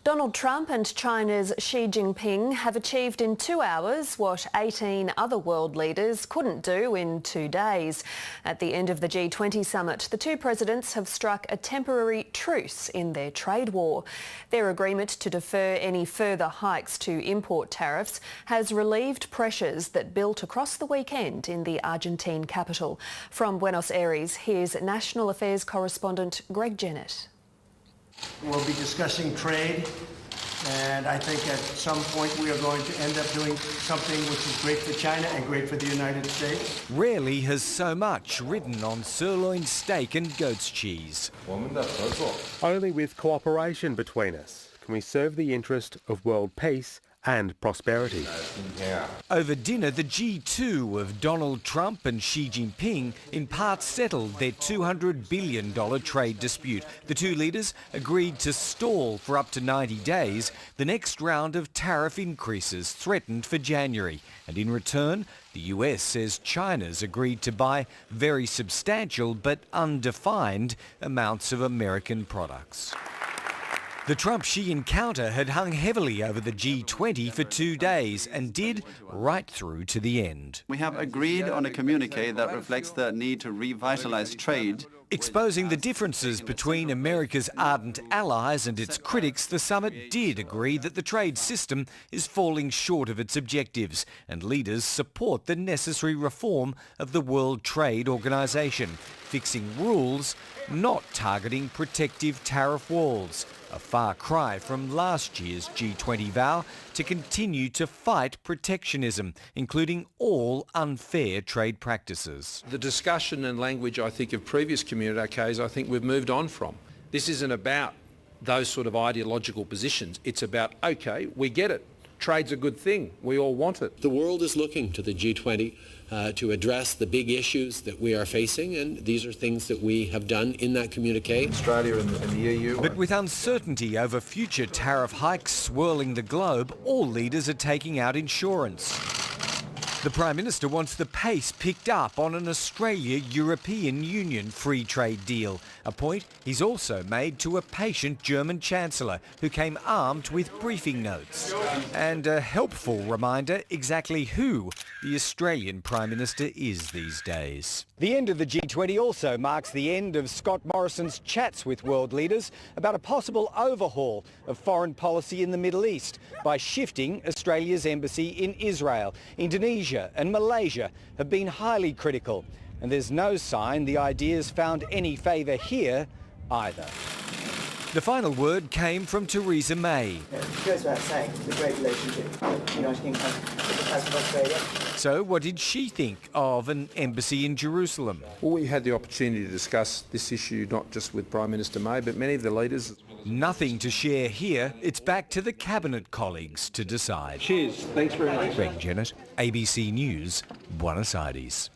Donald Trump and China's Xi Jinping have achieved in 2 hours what 18 other world leaders couldn't do in 2 days. At the end of the G20 summit, the two presidents have struck a temporary truce in their trade war. Their agreement to defer any further hikes to import tariffs has relieved pressures that built across the weekend in the Argentine capital. From Buenos Aires, here's National Affairs correspondent Greg Jennett. We'll be discussing trade, and I think at some point we are going to end up doing something which is great for China and great for the United States. Rarely has so much ridden on sirloin steak and goat's cheese. Only with cooperation between us can we serve the interest of world peace and prosperity. Over dinner, the G2 of Donald Trump and Xi Jinping in part settled their $200 billion trade dispute. The two leaders agreed to stall for up to 90 days the next round of tariff increases threatened for January. And in return, the US says China's agreed to buy very substantial but undefined amounts of American products. The Trump-Xi encounter had hung heavily over the G20 for 2 days and did right through to the end. We have agreed on a communique that reflects the need to revitalise trade. Exposing the differences between America's ardent allies and its critics, the summit did agree that the trade system is falling short of its objectives, and leaders support the necessary reform of the World Trade Organization, fixing rules, not targeting protective tariff walls, a far cry from last year's G20 vow to continue to fight protectionism, including all unfair trade practices. The discussion and language, I think, of previous communiques, I think we've moved on from. This isn't about those sort of ideological positions. It's about, OK, we get it. Trade's a good thing. We all want it. The world is looking to the G20 to address the big issues that we are facing, and these are things that we have done in that communique. Australia and the EU. But with uncertainty over future tariff hikes swirling the globe, all leaders are taking out insurance. The Prime Minister wants the pace picked up on an Australia-European Union free trade deal, a point he's also made to a patient German Chancellor who came armed with briefing notes. And a helpful reminder exactly who the Australian Prime Minister is these days. The end of the G20 also marks the end of Scott Morrison's chats with world leaders about a possible overhaul of foreign policy in the Middle East by shifting Australia's embassy in Israel. Indonesia and Malaysia have been highly critical, and there's no sign the idea's found any favour here either. The final word came from Theresa May. It goes without saying, it's a great relationship with the United Kingdom and the President of Australia. So what did she think of an embassy in Jerusalem? Well, we had the opportunity to discuss this issue not just with Prime Minister May, but many of the leaders. Nothing to share here. It's back to the Cabinet colleagues to decide. Cheers. Thanks very much. Greg Jennett, ABC News, Buenos Aires.